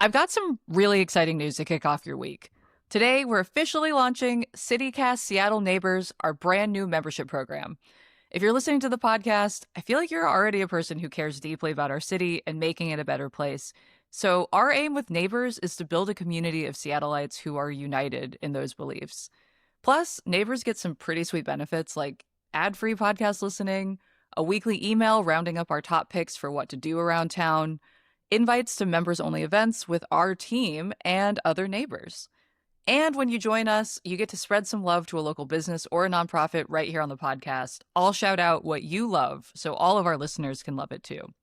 I've got some really exciting news to kick off your week. Today, we're officially launching CityCast Seattle Neighbors, our brand new membership program. If you're listening to the podcast, I feel like you're already a person who cares deeply about our city and making it a better place. So our aim with Neighbors is to build a community of Seattleites who are united in those beliefs. Plus, Neighbors get some pretty sweet benefits like ad-free podcast listening, a weekly email rounding up our top picks for what to do around town, invites to members-only events with our team and other neighbors. And when you join us, you get to spread some love to a local business or a nonprofit right here on the podcast. I'll shout out what you love so all of our listeners can love it too.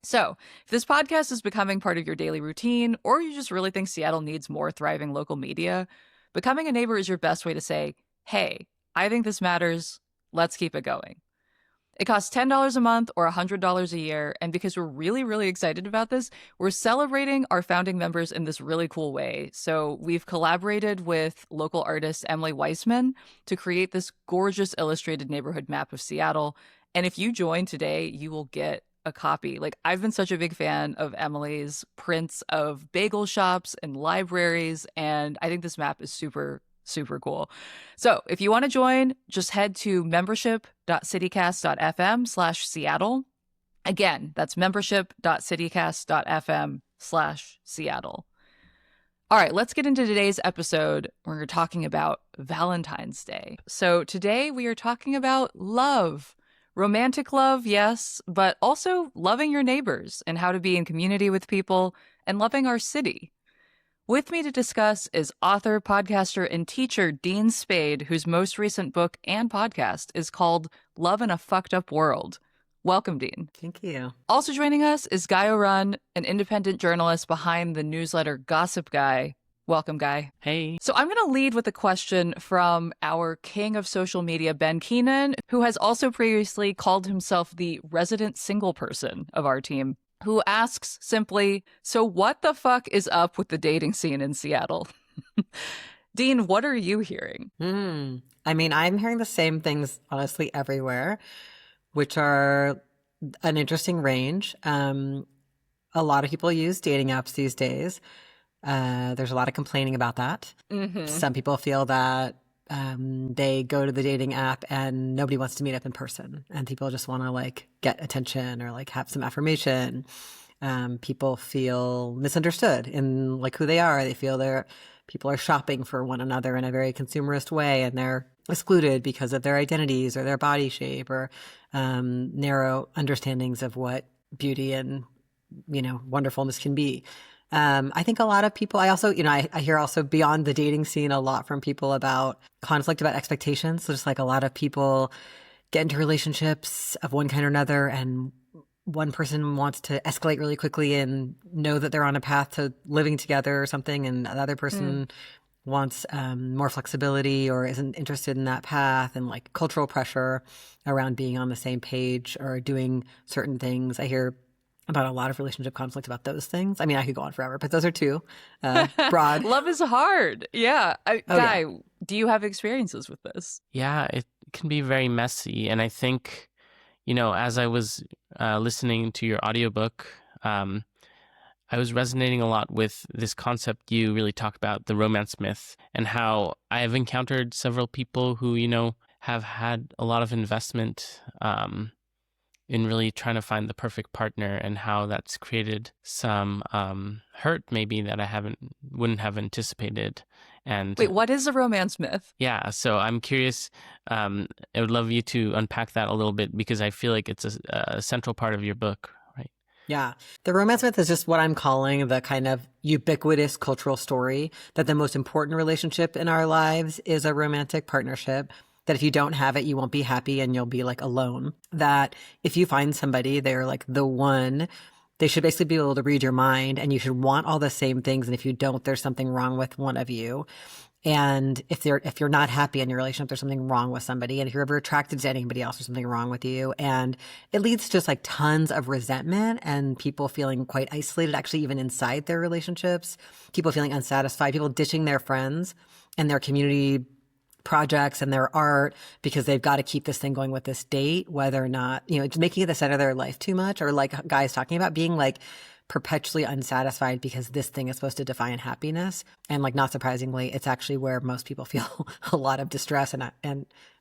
So, if this podcast is becoming part of your daily routine, or you just really think Seattle needs more thriving local media, becoming a neighbor is your best way to say, hey, I think this matters. Let's keep it going. It costs $10 a month or $100 a year, and because we're really, really excited about this, we're celebrating our founding members in this really cool way. So we've collaborated with local artist Emily Weissman to create this gorgeous illustrated neighborhood map of Seattle. And if you join today, you will get a copy. Like, I've been such a big fan of Emily's prints of bagel shops and libraries, and I think this map is super cool. So if you want to join, just head to membership.citycast.fm/Seattle. Again, that's membership.citycast.fm/Seattle. All right, let's get into today's episode where we're talking about Valentine's Day. So today we are talking about love. Romantic love, yes, but also loving your neighbors and how to be in community with people and loving our city. With me to discuss is author, podcaster, and teacher Dean Spade, whose most recent book and podcast is called Love in a Fucked Up World. Welcome, Dean. Thank you. Also joining us is Guy Oron, an independent journalist behind the newsletter Gossip Guy. Welcome, Guy. Hey. So I'm going to lead with a question from our king of social media, Ben Keenan, who has also previously called himself the resident single person of our team, who asks simply, so what the fuck is up with the dating scene in Seattle? Dean, what are you hearing? I mean, I'm hearing the same things, honestly, everywhere, which are an interesting range. A lot of people use dating apps these days. There's a lot of complaining about that. Some people feel that they go to the dating app and nobody wants to meet up in person, and people just want to like get attention or like have some affirmation. People feel misunderstood in like who they are. They feel people are shopping for one another in a very consumerist way, and they're excluded because of their identities or their body shape or narrow understandings of what beauty and, wonderfulness can be. I think a lot of people, I also, I hear also beyond the dating scene a lot from people about conflict about expectations. So just like a lot of people get into relationships of one kind or another, and one person wants to escalate really quickly and know that they're on a path to living together or something, and the other person wants more flexibility or isn't interested in that path, and like cultural pressure around being on the same page or doing certain things. I hear about a lot of relationship conflict about those things. I mean, I could go on forever, but those are two broad. Love is hard. Yeah. Guy, do you have experiences with this? Yeah, it can be very messy. And I think, as I was listening to your audiobook, I was resonating a lot with this concept you really talk about, the romance myth, and how I have encountered several people who, have had a lot of investment in really trying to find the perfect partner, and how that's created some hurt maybe that I wouldn't have anticipated. And wait, what is a romance myth? Yeah, so I'm curious. I would love you to unpack that a little bit, because I feel like it's a central part of your book, right? Yeah. The romance myth is just what I'm calling the kind of ubiquitous cultural story that the most important relationship in our lives is a romantic partnership. That if you don't have it, you won't be happy and you'll be like alone. That if you find somebody, they're like the one, they should basically be able to read your mind, and you should want all the same things. And if you don't, there's something wrong with one of you. And if you're not happy in your relationship, there's something wrong with somebody. And if you're ever attracted to anybody else, there's something wrong with you. And it leads to just like tons of resentment and people feeling quite isolated, actually, even inside their relationships, people feeling unsatisfied, people ditching their friends and their community projects and their art because they've got to keep this thing going with this date, whether or not, it's making it the center of their life too much, or like Guy's talking about, being like perpetually unsatisfied because this thing is supposed to define happiness. And like, not surprisingly, it's actually where most people feel a lot of distress and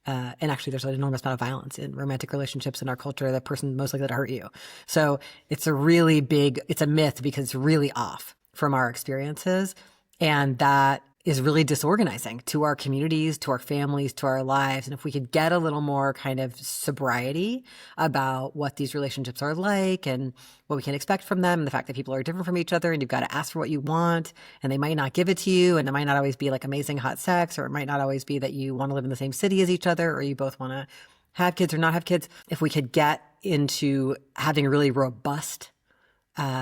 actually there's an enormous amount of violence in romantic relationships in our culture. The person most likely to hurt you. So it's a myth because it's really off from our experiences. And that is really disorganizing to our communities, to our families, to our lives. And if we could get a little more kind of sobriety about what these relationships are like and what we can expect from them, and the fact that people are different from each other and you've got to ask for what you want and they might not give it to you, and it might not always be like amazing hot sex, or it might not always be that you want to live in the same city as each other, or you both want to have kids or not have kids. If we could get into having really robust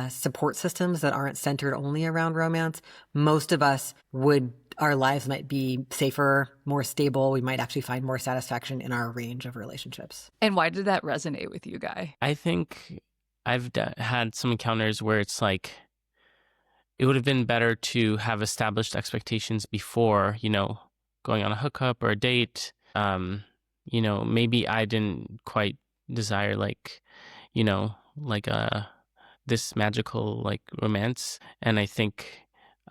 support systems that aren't centered only around romance, most of us our lives might be safer, more stable. We might actually find more satisfaction in our range of relationships. And why did that resonate with you, Guy? I think I've had some encounters where it's like, it would have been better to have established expectations before, going on a hookup or a date. Maybe I didn't quite desire this magical like romance, and I think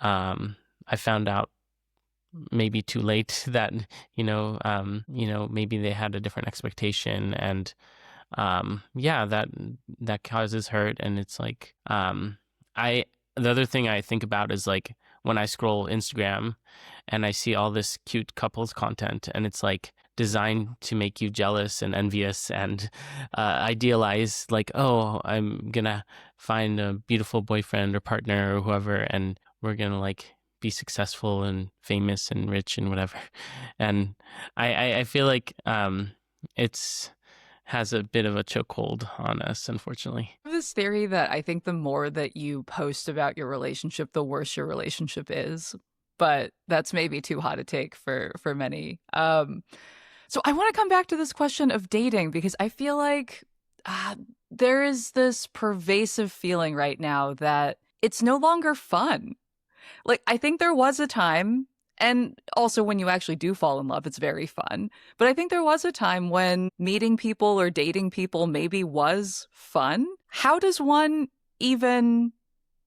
I found out maybe too late that maybe they had a different expectation, and that causes hurt. And it's like the other thing I think about is like when I scroll Instagram and I see all this cute couples content, and it's like designed to make you jealous and envious and idealize, like, oh, I'm gonna find a beautiful boyfriend or partner or whoever, and we're gonna like be successful and famous and rich and whatever. And I feel like it's has a bit of a chokehold on us, unfortunately. I have this theory that I think the more that you post about your relationship, the worse your relationship is. But that's maybe too hot a take for many. So I want to come back to this question of dating, because I feel like there is this pervasive feeling right now that it's no longer fun. Like, I think there was a time, and also when you actually do fall in love, it's very fun. But I think there was a time when meeting people or dating people maybe was fun. How does one even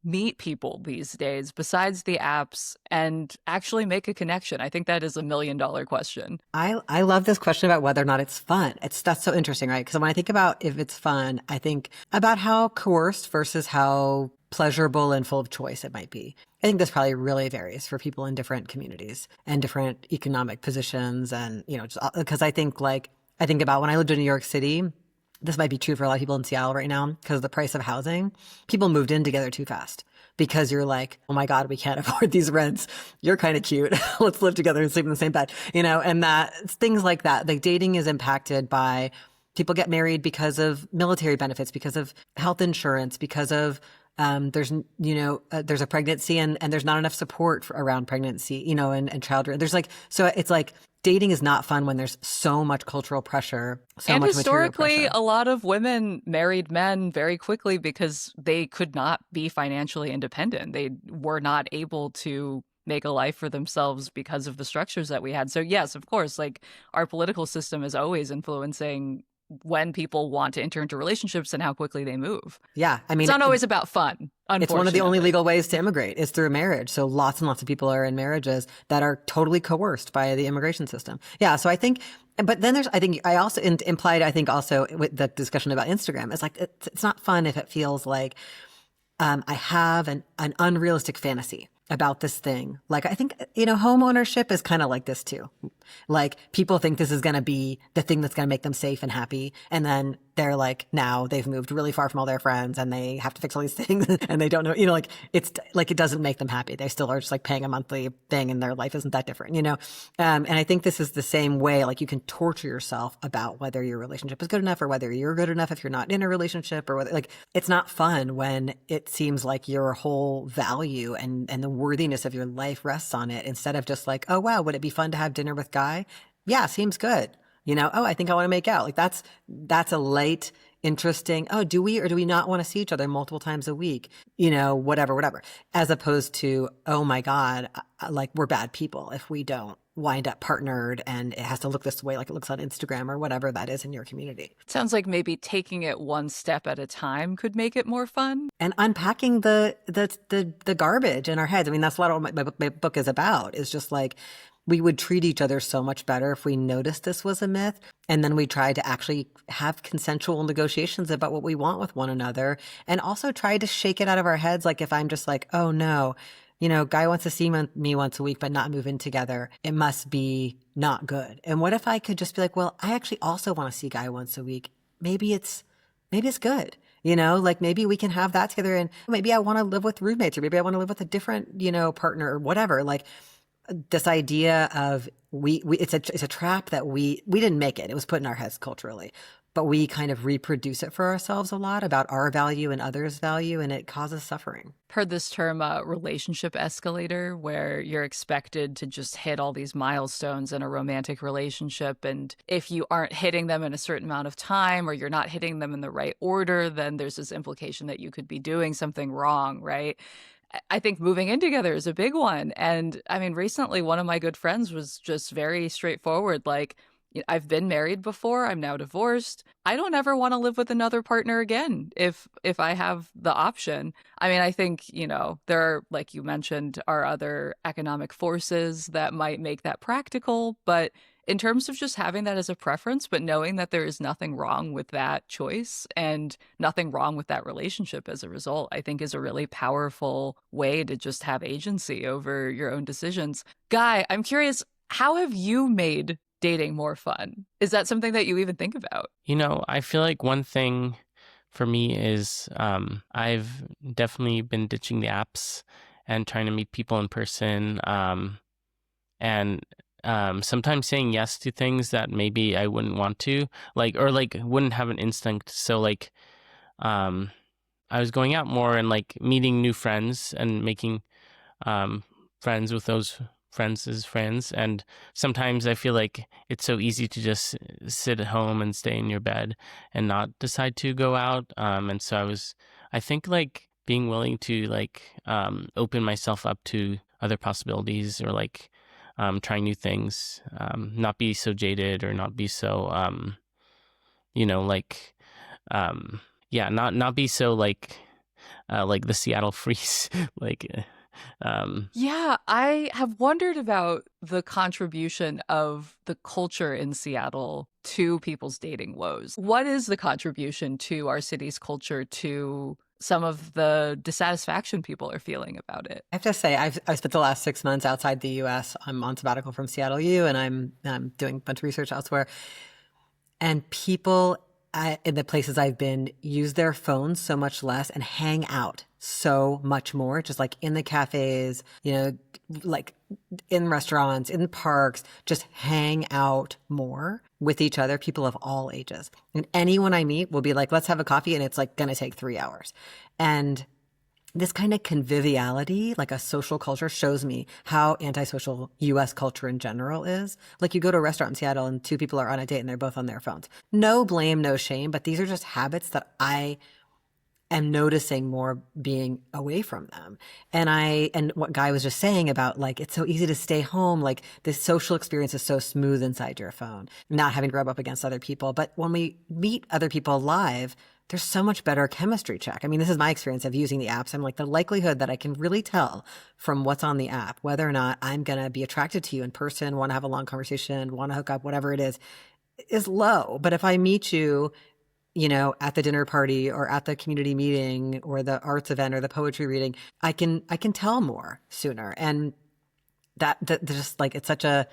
meet people these days besides the apps and actually make a connection? I think that is $1 million question. I love this question about whether or not it's fun. That's so interesting, right? Because when I think about if it's fun, I think about how coerced versus how pleasurable and full of choice it might be. I think this probably really varies for people in different communities and different economic positions. And, just because I think about when I lived in New York City, this might be true for a lot of people in Seattle right now because of the price of housing. People moved in together too fast because you're like, oh my God, we can't afford these rents. You're kind of cute. Let's live together and sleep in the same bed, and that things like that. Like, dating is impacted by people get married because of military benefits, because of health insurance, because of there's a pregnancy and there's not enough support around pregnancy, and childbirth. It's like dating is not fun when there's so much cultural pressure, and much historically, material pressure. a lot of women married men very quickly because they could not be financially independent. They were not able to make a life for themselves because of the structures that we had. So yes, of course, like, our political system is always influencing when people want to enter into relationships and how quickly they move. Yeah. I mean, it's not always about fun. It's one of the only legal ways to immigrate is through marriage. So lots and lots of people are in marriages that are totally coerced by the immigration system. Yeah. So I think, but then I also implied, also with the discussion about Instagram, it's like, it's not fun if it feels like I have an unrealistic fantasy about this thing. Like, I think, home ownership is kind of like this too. Like, people think this is going to be the thing that's going to make them safe and happy. And then they're like, now they've moved really far from all their friends and they have to fix all these things and they don't know, it's like, it doesn't make them happy. They still are just like paying a monthly thing and their life isn't that different, and I think this is the same way. Like, you can torture yourself about whether your relationship is good enough or whether you're good enough if you're not in a relationship, or whether, like, it's not fun when it seems like your whole value and the worthiness of your life rests on it, instead of just like, oh wow, would it be fun to have dinner with Guy? Yeah, seems good. Oh, I think I want to make out. Like, that's a light interesting, oh, do we or do we not want to see each other multiple times a week? Whatever. As opposed to, oh my God, like we're bad people if we don't wind up partnered and it has to look this way like it looks on Instagram or whatever that is in your community. Sounds like maybe taking it one step at a time could make it more fun. And unpacking the garbage in our heads. I mean, that's a lot of what my book is about, is just like, we would treat each other so much better if we noticed this was a myth. And then we tried to actually have consensual negotiations about what we want with one another. And also try to shake it out of our heads. Like if I'm just like, oh no, Guy wants to see me once a week, but not move in together. It must be not good. And what if I could just be like, well, I actually also want to see Guy once a week. Maybe it's good. Like maybe we can have that together, and maybe I want to live with roommates, or maybe I want to live with a different, partner or whatever. Like this idea of it's a trap that we didn't make it. It was put in our heads culturally, but we kind of reproduce it for ourselves a lot about our value and others' value, and it causes suffering. Heard this term, relationship escalator, where you're expected to just hit all these milestones in a romantic relationship. And if you aren't hitting them in a certain amount of time, or you're not hitting them in the right order, then there's this implication that you could be doing something wrong, right? I think moving in together is a big one. And I mean, recently, one of my good friends was just very straightforward. Like, I've been married before. I'm now divorced. I don't ever want to live with another partner again if I have the option. I mean, I think, there are, like you mentioned, are other economic forces that might make that practical. But in terms of just having that as a preference, but knowing that there is nothing wrong with that choice and nothing wrong with that relationship as a result, I think is a really powerful way to just have agency over your own decisions. Guy, I'm curious, how have you made dating more fun? Is that something that you even think about? I feel like one thing for me is I've definitely been ditching the apps and trying to meet people in person, and sometimes saying yes to things that maybe I wouldn't want to, or wouldn't have an instinct. So I was going out more and meeting new friends and making friends with those friends as friends. And sometimes I feel like it's so easy to just sit at home and stay in your bed and not decide to go out. And so I think being willing to open myself up to other possibilities, or trying new things, not be so jaded, or not be so, not be so like the Seattle freeze, Yeah, I have wondered about the contribution of the culture in Seattle to people's dating woes. What is the contribution to our city's culture to some of the dissatisfaction people are feeling about it? I have to say, I've spent the last 6 months outside the U.S. I'm on sabbatical from Seattle U, and I'm doing a bunch of research elsewhere. And people in the places I've been use their phones so much less and hang out so much more, just in the cafes, in restaurants, in parks, just hang out more with each other, people of all ages. And anyone I meet will be like, let's have a coffee. And it's going to take 3 hours. And this kind of conviviality, like a social culture, shows me how antisocial U.S. culture in general is. You go to a restaurant in Seattle and two people are on a date and they're both on their phones. No blame, no shame, but these are just habits that I am noticing more being away from them. And what Guy was just saying about it's so easy to stay home, this social experience is so smooth inside your phone, not having to rub up against other people. But when we meet other people live, there's so much better chemistry check. I mean, this is my experience of using the apps. I'm the likelihood that I can really tell from what's on the app, whether or not I'm going to be attracted to you in person, want to have a long conversation, want to hook up, whatever it is low. But if I meet you, at the dinner party or at the community meeting or the arts event or the poetry reading, I can tell more sooner. And that just it's such a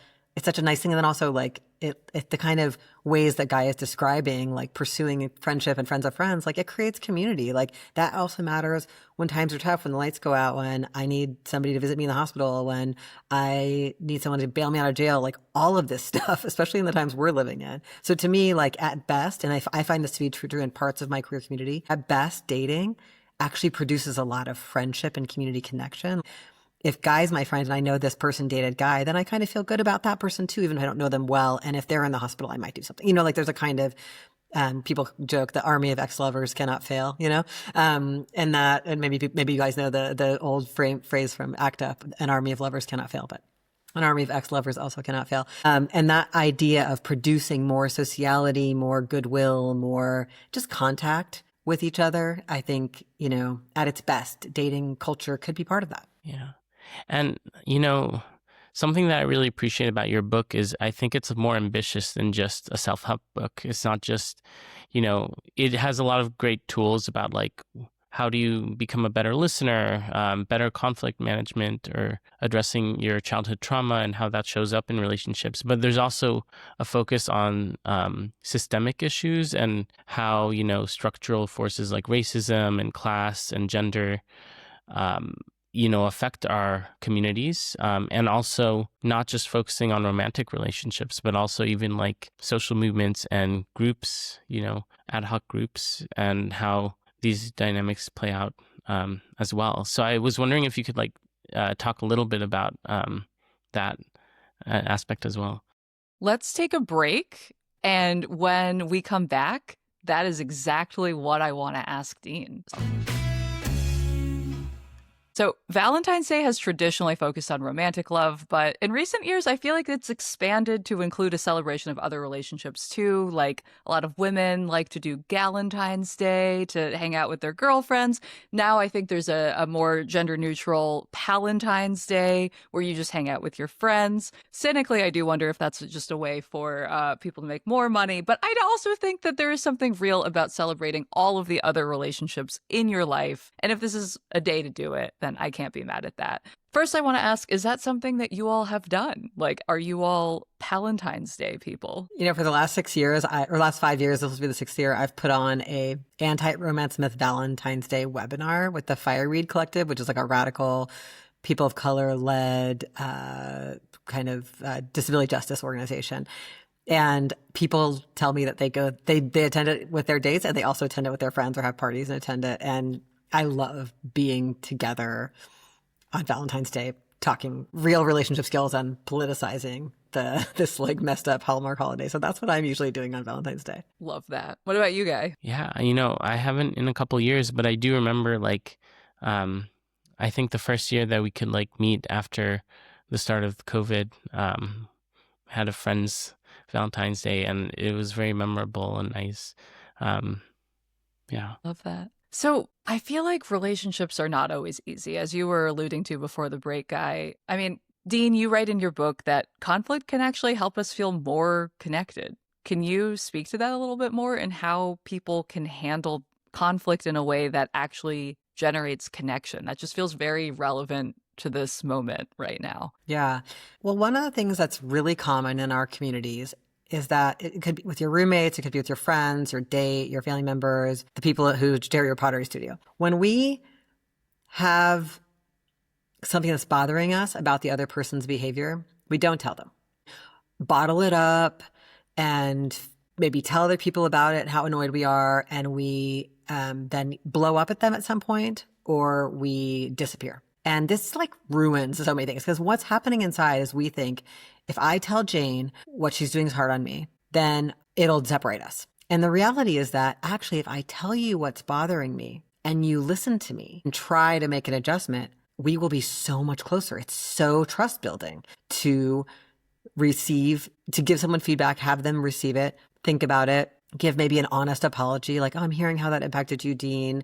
nice thing. And then also it the kind of ways that Guy is describing, pursuing friendship and friends of friends, it creates community. That also matters when times are tough, when the lights go out, when I need somebody to visit me in the hospital, when I need someone to bail me out of jail, all of this stuff, especially in the times we're living in. So to me, at best, and I find this to be true in parts of my queer community, at best, dating actually produces a lot of friendship and community connection. If Guy's my friend and I know this person dated Guy, then I kind of feel good about that person too, even if I don't know them well. And if they're in the hospital, I might do something. There's a kind of People joke the army of ex-lovers cannot fail, and maybe you guys know the old phrase from ACT UP, an army of lovers cannot fail, but an army of ex-lovers also cannot fail. And that idea of producing more sociality, more goodwill, more just contact with each other, I think, at its best, dating culture could be part of that. Yeah. And, something that I really appreciate about your book is I think it's more ambitious than just a self-help book. It's not just, it has a lot of great tools about like, how do you become a better listener, better conflict management, or addressing your childhood trauma and how that shows up in relationships. But there's also a focus on systemic issues and how, structural forces like racism and class and gender affect our communities, and also not just focusing on romantic relationships, but also even like social movements and groups, ad hoc groups, and how these dynamics play out as well. So I was wondering if you could talk a little bit about that aspect as well. Let's take a break. And when we come back, that is exactly what I want to ask Dean. So Valentine's Day has traditionally focused on romantic love, but in recent years, I feel like it's expanded to include a celebration of other relationships too. Like a lot of women like to do Galentine's Day to hang out with their girlfriends. Now I think there's a more gender neutral Palentine's Day where you just hang out with your friends. Cynically, I do wonder if that's just a way for people to make more money. But I also think that there is something real about celebrating all of the other relationships in your life. And if this is a day to do it, then I can't be mad at that. First, I want to ask, is that something that you all have done? Like, are you all Palentine's Day people? For the last 6 years, or last 5 years, this will be the 6th year, I've put on a anti-romance myth Valentine's Day webinar with the Fireweed Collective, which is like a radical people of color led kind of disability justice organization. And people tell me that they attend it with their dates, and they also attend it with their friends or have parties and attend it. And I love being together on Valentine's Day, talking real relationship skills and politicizing this like messed up Hallmark holiday. So that's what I'm usually doing on Valentine's Day. Love that. What about you, Guy? Yeah, I haven't in a couple of years, but I do remember I think the first year that we could meet after the start of COVID, had a friend's Valentine's Day, and it was very memorable and nice. Yeah. Love that. So I feel like relationships are not always easy, as you were alluding to before the break, Guy. I mean, Dean, you write in your book that conflict can actually help us feel more connected. Can you speak to that a little bit more and how people can handle conflict in a way that actually generates connection? That just feels very relevant to this moment right now. Yeah. Well, one of the things that's really common in our communities is that it could be with your roommates, it could be with your friends, your date, your family members, the people who share your pottery studio. When we have something that's bothering us about the other person's behavior, we don't tell them. Bottle it up and maybe tell other people about it, how annoyed we are, and we then blow up at them at some point, or we disappear. And this ruins so many things, because what's happening inside is we think, if I tell Jane what she's doing is hard on me, then it'll separate us. And the reality is that actually, if I tell you what's bothering me and you listen to me and try to make an adjustment, we will be so much closer. It's so trust building to give someone feedback, have them receive it, think about it, give maybe an honest apology, like, oh, I'm hearing how that impacted you, Dean.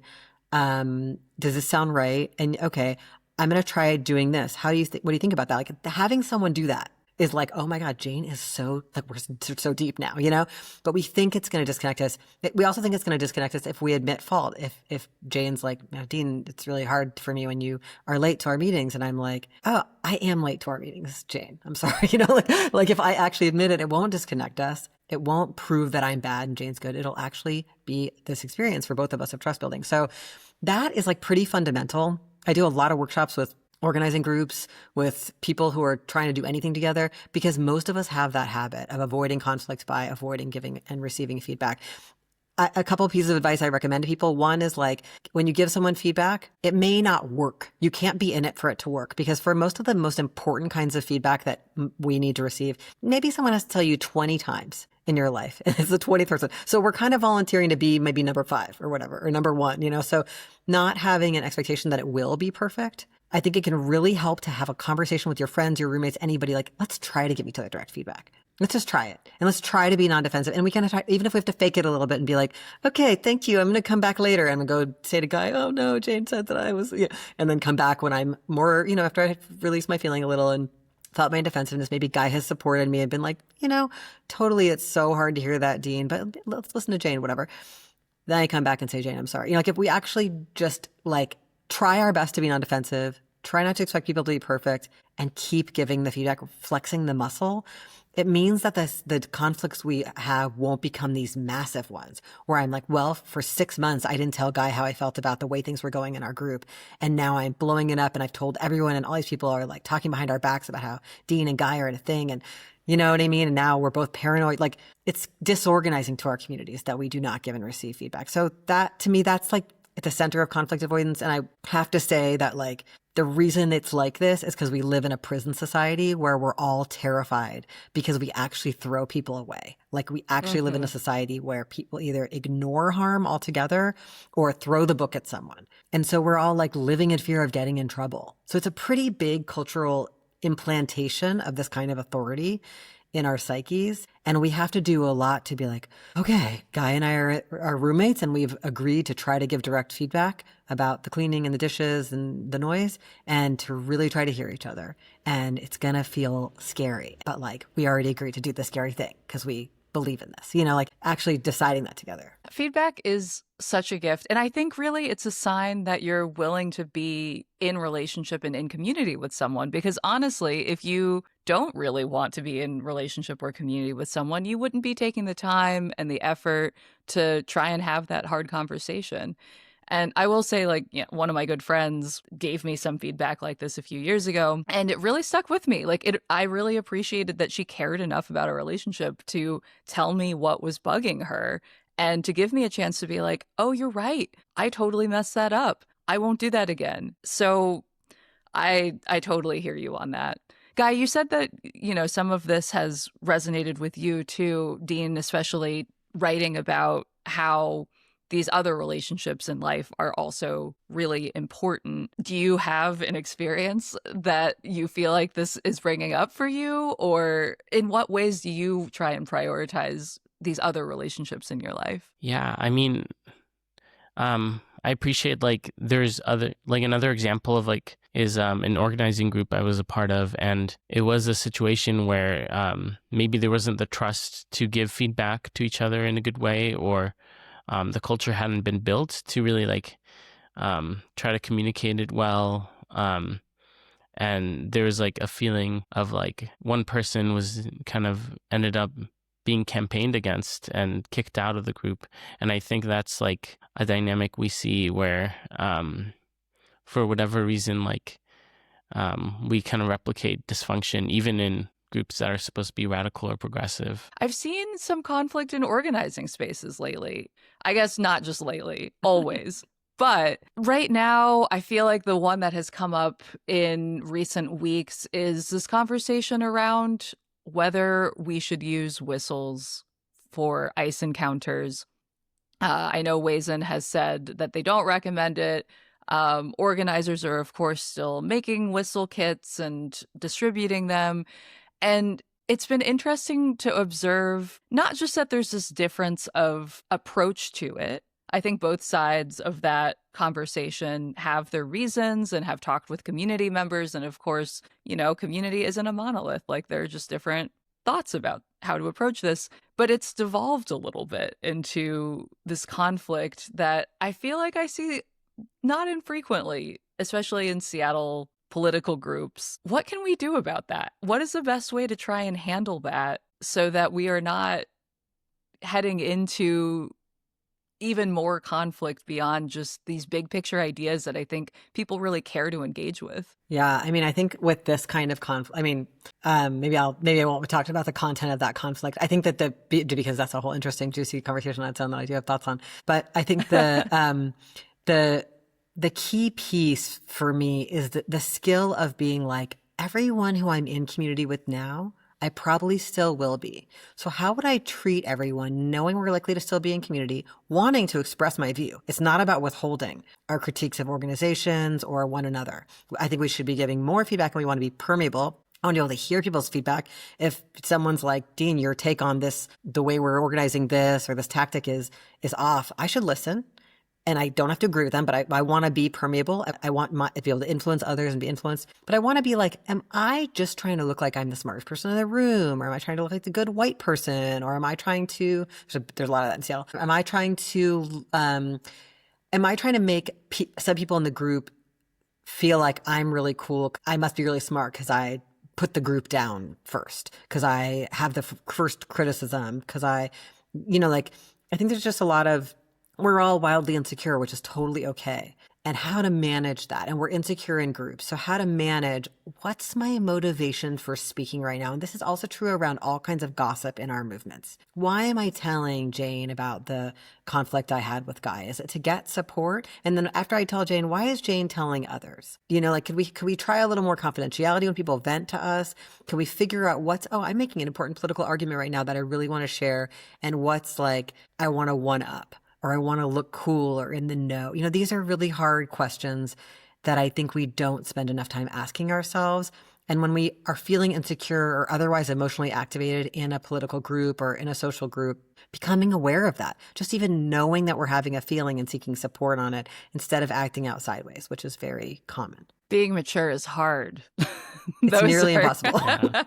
Does this sound right? And okay, I'm going to try doing this. What do you think about that? Having someone do that is oh my God, Jane is so, we're so deep now, but we think it's going to disconnect us. We also think it's going to disconnect us if we admit fault. If Jane's Dean, it's really hard for me when you are late to our meetings. And I'm like, oh, I am late to our meetings, Jane. I'm sorry. If I actually admit it, it won't disconnect us. It won't prove that I'm bad and Jane's good. It'll actually be this experience for both of us of trust building. So that is pretty fundamental. I do a lot of workshops with organizing groups, with people who are trying to do anything together, because most of us have that habit of avoiding conflict by avoiding giving and receiving feedback. A couple of pieces of advice I recommend to people. One is when you give someone feedback, it may not work. You can't be in it for it to work, because for most of the most important kinds of feedback that we need to receive, maybe someone has to tell you 20 times in your life. And it's the 20th person. So we're kind of volunteering to be maybe number 5 or whatever, or number 1, you know? So not having an expectation that it will be perfect. I think it can really help to have a conversation with your friends, your roommates, anybody, like, let's try to give each other direct feedback. Let's just try it. And let's try to be non-defensive. And we can try, even if we have to fake it a little bit and be like, okay, thank you. I'm going to come back later. I'm going to go say to Guy, oh no, Jane said that I was, yeah. And then come back when I'm more, you know, after I released my feeling a little and felt my defensiveness, maybe Guy has supported me and been like, you know, totally, it's so hard to hear that, Dean, but let's listen to Jane, whatever. Then I come back and say, Jane, I'm sorry. You know, like if we actually just like try our best to be non-defensive, try not to expect people to be perfect, and keep giving the feedback, flexing the muscle, it means that the conflicts we have won't become these massive ones where I'm like, well, for 6 months, I didn't tell Guy how I felt about the way things were going in our group. And now I'm blowing it up and I've told everyone, and all these people are like talking behind our backs about how Dean and Guy are in a thing. And you know what I mean? And now we're both paranoid. Like it's disorganizing to our communities that we do not give and receive feedback. So that, to me, that's like at the center of conflict avoidance. And I have to say that like the reason it's like this is because we live in a prison society where we're all terrified because we actually throw people away. Like we actually live in a society where people either ignore harm altogether or throw the book at someone. And so we're all like living in fear of getting in trouble. So it's a pretty big cultural implantation of this kind of authority in our psyches. And we have to do a lot to be like, okay, Guy and I are roommates and we've agreed to try to give direct feedback about the cleaning and the dishes and the noise and to really try to hear each other. And it's going to feel scary, but like we already agreed to do the scary thing because we believe in this, you know, like actually deciding that together. Feedback is such a gift. And I think really it's a sign that you're willing to be in relationship and in community with someone. Because honestly, if you don't really want to be in relationship or community with someone, you wouldn't be taking the time and the effort to try and have that hard conversation. And I will say, like, you know, one of my good friends gave me some feedback like this a few years ago, and it really stuck with me. Like, I really appreciated that she cared enough about our relationship to tell me what was bugging her and to give me a chance to be like, oh, you're right. I totally messed that up. I won't do that again. So I totally hear you on that. Guy, you said that, you know, some of this has resonated with you too, Dean, especially writing about how these other relationships in life are also really important. Do you have an experience that you feel like this is bringing up for you? Or in what ways do you try and prioritize these other relationships in your life? Yeah, I mean, I appreciate like there's other, like another example of like is an organizing group I was a part of. And it was a situation where maybe there wasn't the trust to give feedback to each other in a good way, or the culture hadn't been built to really like try to communicate it well. And there was like a feeling of like one person was kind of ended up being campaigned against and kicked out of the group. And I think that's like a dynamic we see where for whatever reason, like we kind of replicate dysfunction even in groups that are supposed to be radical or progressive. I've seen some conflict in organizing spaces lately. I guess not just lately, always. But right now, I feel like the one that has come up in recent weeks is this conversation around whether we should use whistles for ice encounters. I know Wazin has said that they don't recommend it. Organizers are, of course, still making whistle kits and distributing them. And it's been interesting to observe not just that there's this difference of approach to it. I think both sides of that conversation have their reasons and have talked with community members. And of course, you know, community isn't a monolith. Like there are just different thoughts about how to approach this. But it's devolved a little bit into this conflict that I feel like I see not infrequently, especially in Seattle political groups. What can we do about that? What is the best way to try and handle that so that we are not heading into even more conflict beyond just these big picture ideas that I think people really care to engage with? Yeah, I mean, I think with this kind of conflict, I mean, maybe I won't talk about the content of that conflict. I think that because that's a whole interesting, juicy conversation on its own that I do have thoughts on. But I think the key piece for me is the skill of being like, everyone who I'm in community with now, I probably still will be. So how would I treat everyone knowing we're likely to still be in community, wanting to express my view? It's not about withholding our critiques of organizations or one another. I think we should be giving more feedback, and we want to be permeable. I want to be able to hear people's feedback. If someone's like, Dean, your take on this, the way we're organizing this or this tactic is off, I should listen. And I don't have to agree with them, but I want to be permeable. I want to be able to influence others and be influenced. But I want to be like, am I just trying to look like I'm the smartest person in the room? Or am I trying to look like the good white person? Or am I trying to, there's a lot of that in Seattle. Am I trying to make some people in the group feel like I'm really cool? I must be really smart because I put the group down first, because I have the first criticism, because I think there's just a lot of, we're all wildly insecure, which is totally okay. And how to manage that. And we're insecure in groups. So how to manage, what's my motivation for speaking right now? And this is also true around all kinds of gossip in our movements. Why am I telling Jane about the conflict I had with Guy? Is it to get support? And then after I tell Jane, why is Jane telling others? Could we try a little more confidentiality when people vent to us? Can we figure out I'm making an important political argument right now that I really want to share, and what's like, I want to one up, or I want to look cool or in the know. These are really hard questions that I think we don't spend enough time asking ourselves. And when we are feeling insecure or otherwise emotionally activated in a political group or in a social group, becoming aware of that, just even knowing that we're having a feeling and seeking support on it instead of acting out sideways, which is very common. Being mature is hard. It's nearly impossible. Yeah.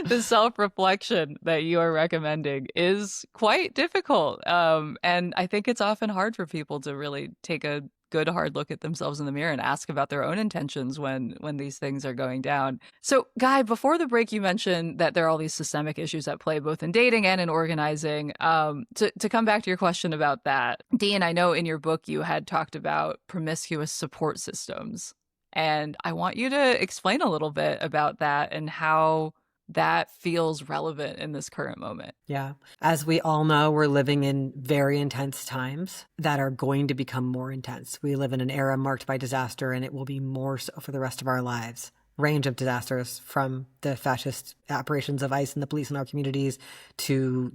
The self-reflection that you are recommending is quite difficult. And I think it's often hard for people to really take a good hard look at themselves in the mirror and ask about their own intentions when these things are going down. So, Guy, before the break, you mentioned that there are all these systemic issues at play, both in dating and in organizing. To come back to your question about that, Dean, I know in your book you had talked about promiscuous support systems. And I want you to explain a little bit about that and how that feels relevant in this current moment. Yeah. As we all know, we're living in very intense times that are going to become more intense. We live in an era marked by disaster, and it will be more so for the rest of our lives. Range of disasters, from the fascist operations of ICE and the police in our communities to,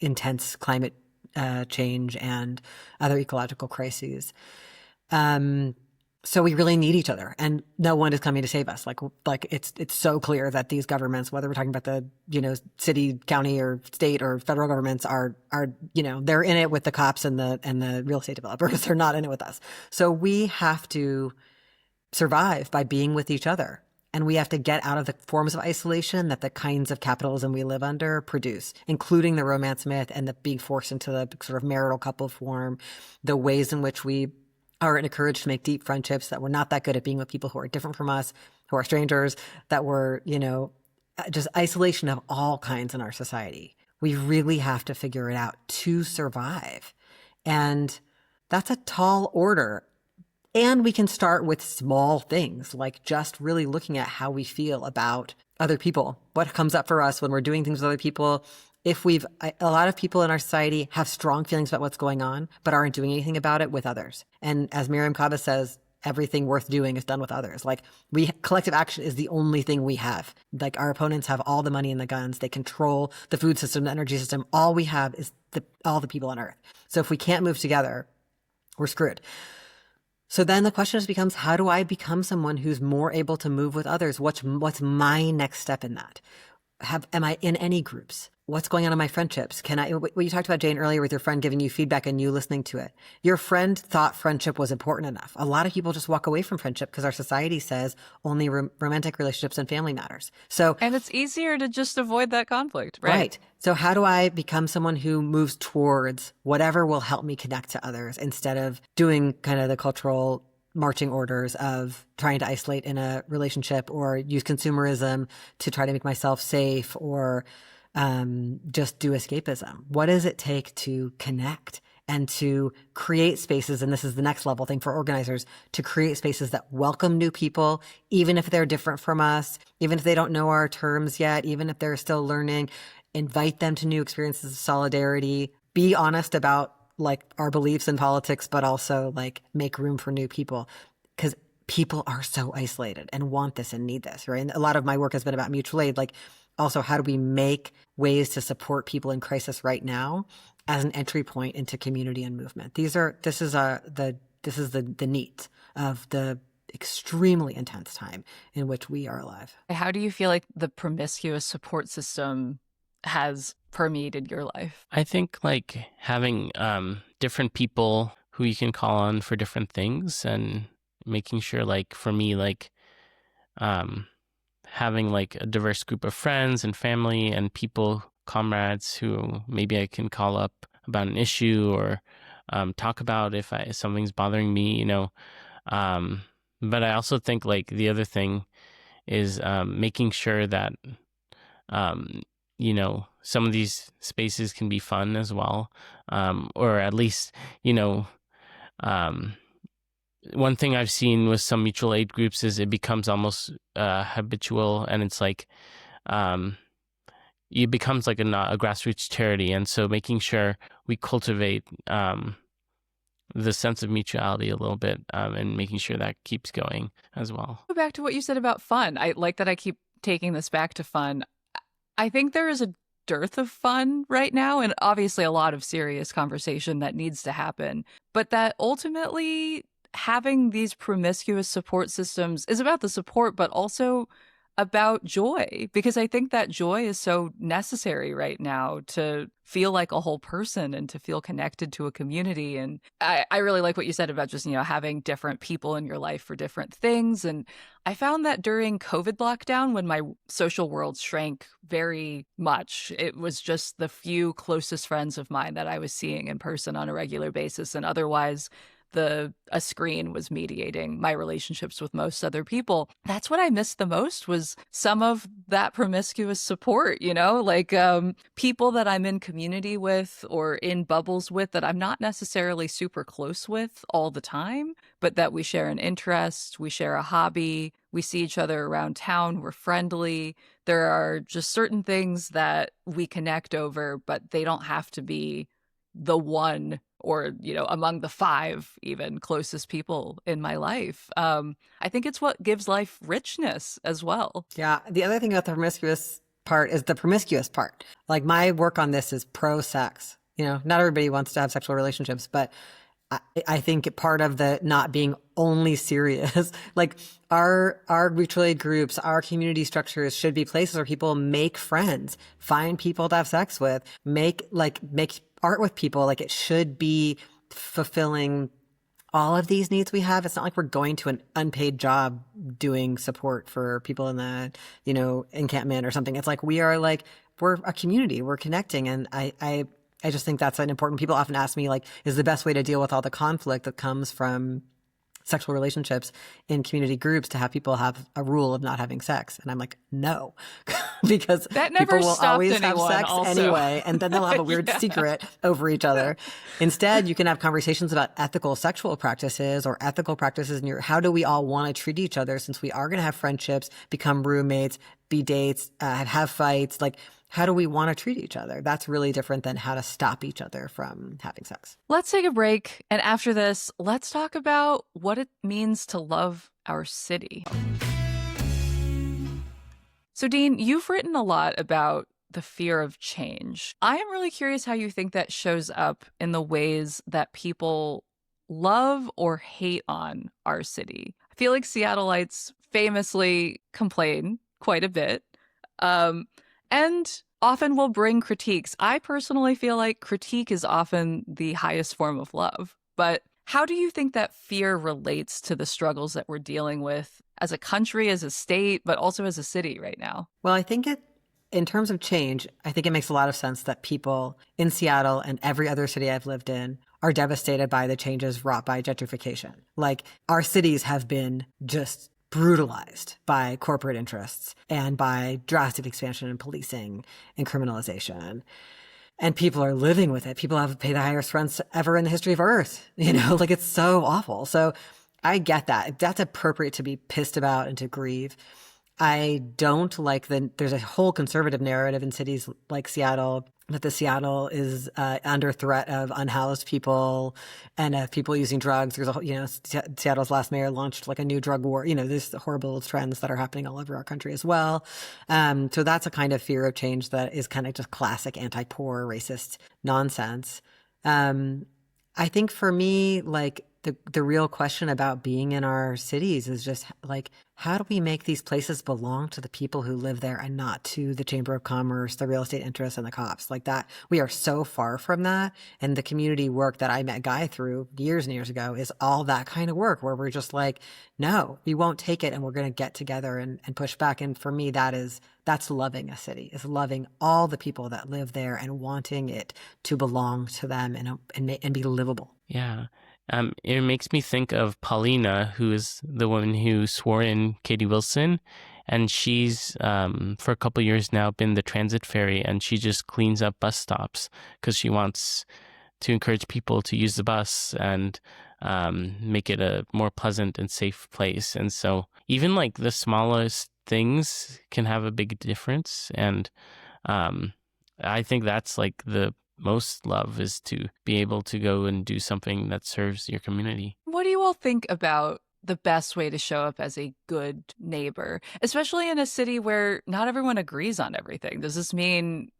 intense climate change and other ecological crises. So we really need each other, and no one is coming to save us. Like it's so clear that these governments, whether we're talking about the, city, county, or state or federal governments, are they're in it with the cops and the real estate developers. They're not in it with us. So we have to survive by being with each other, and we have to get out of the forms of isolation that the kinds of capitalism we live under produce, including the romance myth and the being forced into the sort of marital couple form, the ways in which we are encouraged to make deep friendships, that we're not that good at being with people who are different from us, who are strangers, that we're, just isolation of all kinds in our society. We really have to figure it out to survive. And that's a tall order. And we can start with small things, like just really looking at how we feel about other people, what comes up for us when we're doing things with other people. If a lot of people in our society have strong feelings about what's going on, but aren't doing anything about it with others. And as Miriam Kaba says, everything worth doing is done with others. Like, collective action is the only thing we have. Like, our opponents have all the money and the guns. They control the food system, the energy system. All we have is all the people on earth. So if we can't move together, we're screwed. So then the question just becomes, how do I become someone who's more able to move with others? What's my next step in that? Am I in any groups? What's going on in my friendships? What you talked about, Jane, earlier with your friend giving you feedback and you listening to it. Your friend thought friendship was important enough. A lot of people just walk away from friendship because our society says only romantic relationships and family matters. And it's easier to just avoid that conflict, right? Right. So how do I become someone who moves towards whatever will help me connect to others, instead of doing kind of the cultural marching orders of trying to isolate in a relationship or use consumerism to try to make myself safe, or just do escapism? What does it take to connect and to create spaces? And this is the next level thing for organizers, to create spaces that welcome new people, even if they're different from us, even if they don't know our terms yet, even if they're still learning. Invite them to new experiences of solidarity. Be honest about our beliefs in politics, but also make room for new people. Because people are so isolated and want this and need this, right? And a lot of my work has been about mutual aid. Like, also, how do we make ways to support people in crisis right now as an entry point into community and movement? This is the need of the extremely intense time in which we are alive. How do you feel like the promiscuous support system has permeated your life? I think like having different people who you can call on for different things, and making sure, like for me, like having like a diverse group of friends and family and people, comrades who maybe I can call up about an issue or talk about if something's bothering me, you know. But I also think like the other thing is making sure that, you know, some of these spaces can be fun as well. Or at least, you know, one thing I've seen with some mutual aid groups is it becomes almost habitual, and it's like it becomes like a grassroots charity. And so making sure we cultivate the sense of mutuality a little bit, and making sure that keeps going as well. Go back to what you said about fun. I like that I keep taking this back to fun. I think there is a dearth of fun right now, and obviously a lot of serious conversation that needs to happen. But that ultimately having these promiscuous support systems is about the support, but also about joy, because I think that joy is so necessary right now to feel like a whole person and to feel connected to a community. And I really like what you said about just, you know, having different people in your life for different things. And I found that during COVID lockdown, when my social world shrank very much, it was just the few closest friends of mine that I was seeing in person on a regular basis. And otherwise, a screen was mediating my relationships with most other people. That's what I missed the most, was some of that promiscuous support, you know, like people that I'm in community with or in bubbles with that I'm not necessarily super close with all the time, but that we share an interest, we share a hobby, we see each other around town, we're friendly. There are just certain things that we connect over, but they don't have to be the one or, you know, among the 5 even closest people in my life. I think it's what gives life richness as well. Yeah. The other thing about the promiscuous part is the promiscuous part. Like, my work on this is pro-sex. You know, not everybody wants to have sexual relationships, but I think part of the not being only serious, like our mutual aid groups, our community structures should be places where people make friends, find people to have sex with, make art with people. Like, it should be fulfilling all of these needs we have. It's not like we're going to an unpaid job doing support for people in the, you know, encampment or something. It's like we're a community, we're connecting. And I just think that's an important. People often ask me, like, is the best way to deal with all the conflict that comes from sexual relationships in community groups to have people have a rule of not having sex? And I'm like, no, because that never people will always have sex also. Anyway, and then they'll have a weird secret over each other. Instead, you can have conversations about ethical sexual practices or ethical practices in how do we all want to treat each other, since we are going to have friendships, become roommates, be dates, have fights. Like, how do we want to treat each other? That's really different than how to stop each other from having sex. Let's take a break. And after this, let's talk about what it means to love our city. So, Dean, you've written a lot about the fear of change. I am really curious how you think that shows up in the ways that people love or hate on our city. I feel like Seattleites famously complain quite a bit. And often will bring critiques. I personally feel like critique is often the highest form of love. But how do you think that fear relates to the struggles that we're dealing with as a country, as a state, but also as a city right now? Well, I think in terms of change, I think it makes a lot of sense that people in Seattle and every other city I've lived in are devastated by the changes wrought by gentrification. Like, our cities have been just brutalized by corporate interests and by drastic expansion in policing and criminalization. And people are living with it. People have paid the highest rents ever in the history of Earth. You know, like, it's so awful. So I get that. That's appropriate to be pissed about and to grieve. I don't like there's a whole conservative narrative in cities like Seattle that the Seattle is under threat of unhoused people and of people using drugs. There's a whole, Seattle's last mayor launched like a new drug war. There's horrible trends that are happening all over our country as well. So that's a kind of fear of change that is kind of just classic anti-poor racist nonsense. I think for me, like the real question about being in our cities is just like, how do we make these places belong to the people who live there and not to the Chamber of Commerce, the real estate interests, and the cops? Like that, we are so far from that. And the community work that I met Guy through years and years ago is all that kind of work where we're just like, no, we won't take it, and we're going to get together and push back. And for me, that's loving a city, is loving all the people that live there and wanting it to belong to them and be livable. Yeah. It makes me think of Paulina, who is the woman who swore in Katie Wilson. And she's, for a couple of years now, been the transit fairy, and she just cleans up bus stops because she wants to encourage people to use the bus and make it a more pleasant and safe place. And so even like the smallest things can have a big difference. And I think that's like the most love, is to be able to go and do something that serves your community. What do you all think about the best way to show up as a good neighbor, especially in a city where not everyone agrees on everything? Does this mean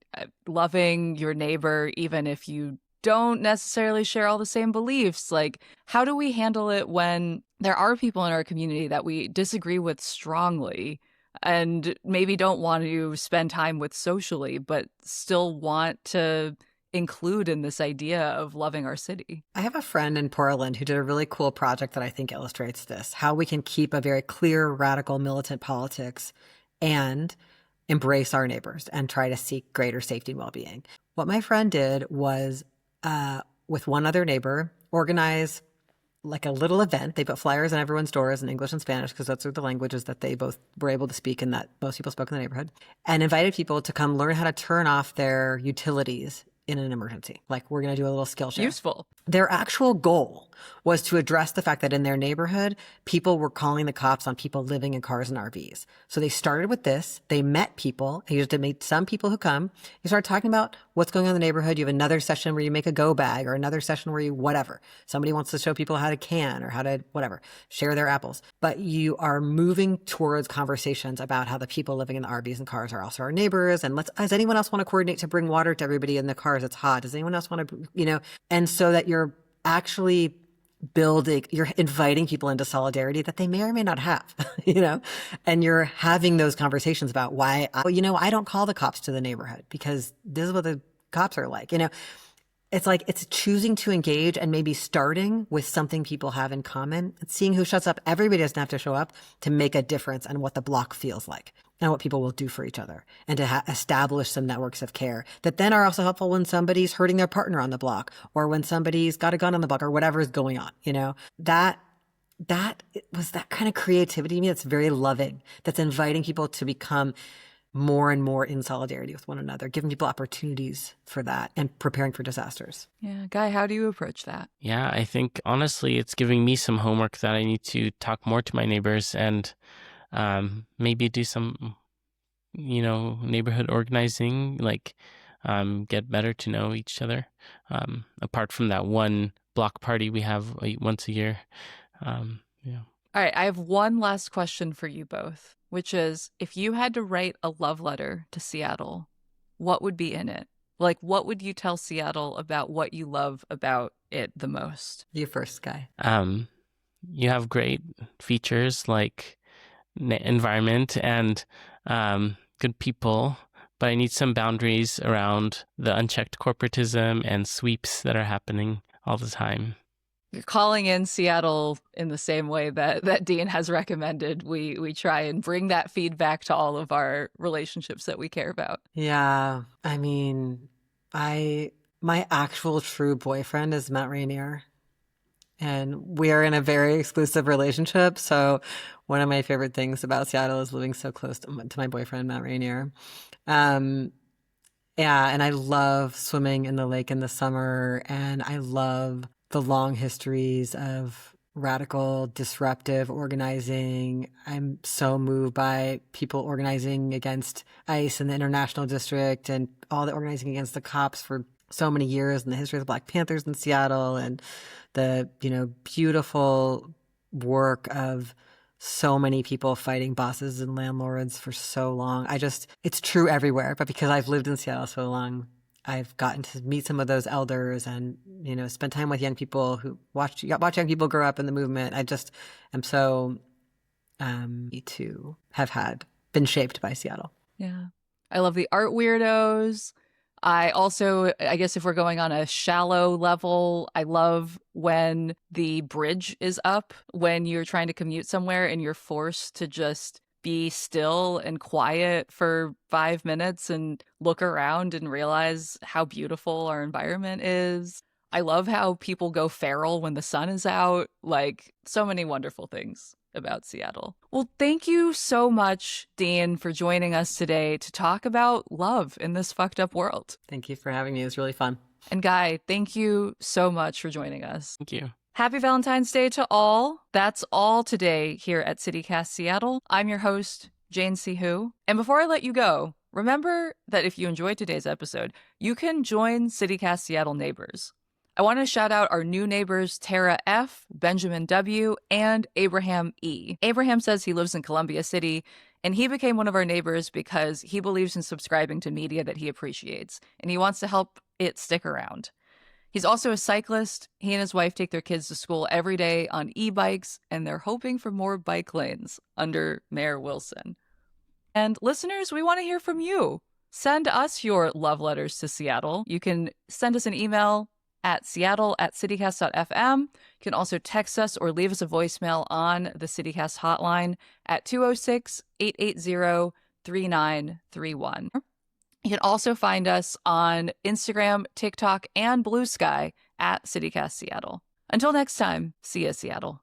loving your neighbor even if you don't necessarily share all the same beliefs? Like, how do we handle it when there are people in our community that we disagree with strongly and maybe don't want to spend time with socially, but still want to include in this idea of loving our city? I have a friend in Portland who did a really cool project that I think illustrates this, how we can keep a very clear, radical, militant politics and embrace our neighbors and try to seek greater safety and well-being. What my friend did was, with one other neighbor, organize like a little event. They put flyers on everyone's doors in English and Spanish, because those are the languages that they both were able to speak and that most people spoke in the neighborhood, and invited people to come learn how to turn off their utilities in an emergency. Like, we're going to do a little skill share. Useful. Their actual goal was to address the fact that in their neighborhood, people were calling the cops on people living in cars and RVs. So they started with this. They met people. And you just meet some people who come. You start talking about what's going on in the neighborhood. You have another session where you make a go bag, or another session where you whatever. Somebody wants to show people how to can or how to whatever, share their apples. But you are moving towards conversations about how the people living in the RVs and cars are also our neighbors. And does anyone else want to coordinate to bring water to everybody in the cars? It's hot. Does anyone else want to, and so that you're actually you're inviting people into solidarity that they may or may not have, and you're having those conversations about why, I don't call the cops to the neighborhood because this is what the cops are like, It's like, it's choosing to engage and maybe starting with something people have in common, seeing who shuts up. Everybody doesn't have to show up to make a difference in what the block feels like and what people will do for each other, and to establish some networks of care that then are also helpful when somebody's hurting their partner on the block, or when somebody's got a gun on the block, or whatever is going on, that was that kind of creativity to me that's very loving, that's inviting people to become more and more in solidarity with one another, giving people opportunities for that, and preparing for disasters. Yeah. Guy, how do you approach that? Yeah, I think honestly, it's giving me some homework that I need to talk more to my neighbors and maybe do some, neighborhood organizing, like get better to know each other. Apart from that one block party we have once a year. Yeah. All right. I have one last question for you both, which is, if you had to write a love letter to Seattle, what would be in it? Like, what would you tell Seattle about what you love about it the most? You first, Guy. You have great features like environment and good people, but I need some boundaries around the unchecked corporatism and sweeps that are happening all the time. You're calling in Seattle in the same way that Dean has recommended. We try and bring that feedback to all of our relationships that we care about. Yeah. I mean, my actual true boyfriend is Matt Rainier, and we are in a very exclusive relationship. So one of my favorite things about Seattle is living so close to my boyfriend, Matt Rainier. Yeah. And I love swimming in the lake in the summer, and I love the long histories of radical, disruptive organizing. I'm so moved by people organizing against ICE and the International District and all the organizing against the cops for so many years, and the history of the Black Panthers in Seattle, and the, beautiful work of so many people fighting bosses and landlords for so long. It's true everywhere, but because I've lived in Seattle so long, I've gotten to meet some of those elders and, spend time with young people who watch young people grow up in the movement. I just am so to have been shaped by Seattle. Yeah. I love the art weirdos. I guess if we're going on a shallow level, I love when the bridge is up, when you're trying to commute somewhere and you're forced to just be still and quiet for 5 minutes and look around and realize how beautiful our environment is. I love how people go feral when the sun is out. Like, so many wonderful things about Seattle. Well, thank you so much, Dean, for joining us today to talk about love in this fucked up world. Thank you for having me. It was really fun. And Guy, thank you so much for joining us. Thank you. Happy Valentine's Day to all. That's all today here at CityCast Seattle. I'm your host, Jane C. Hu. And before I let you go, remember that if you enjoyed today's episode, you can join CityCast Seattle neighbors. I want to shout out our new neighbors, Tara F., Benjamin W., and Abraham E. Abraham says he lives in Columbia City, and he became one of our neighbors because he believes in subscribing to media that he appreciates, and he wants to help it stick around. He's also a cyclist. He and his wife take their kids to school every day on e-bikes, and they're hoping for more bike lanes under Mayor Wilson. And listeners, we want to hear from you. Send us your love letters to Seattle. You can send us an email at seattle@citycast.fm. You can also text us or leave us a voicemail on the CityCast hotline at 206-880-3931. You can also find us on Instagram, TikTok, and Blue Sky at CityCast Seattle. Until next time, see ya, Seattle.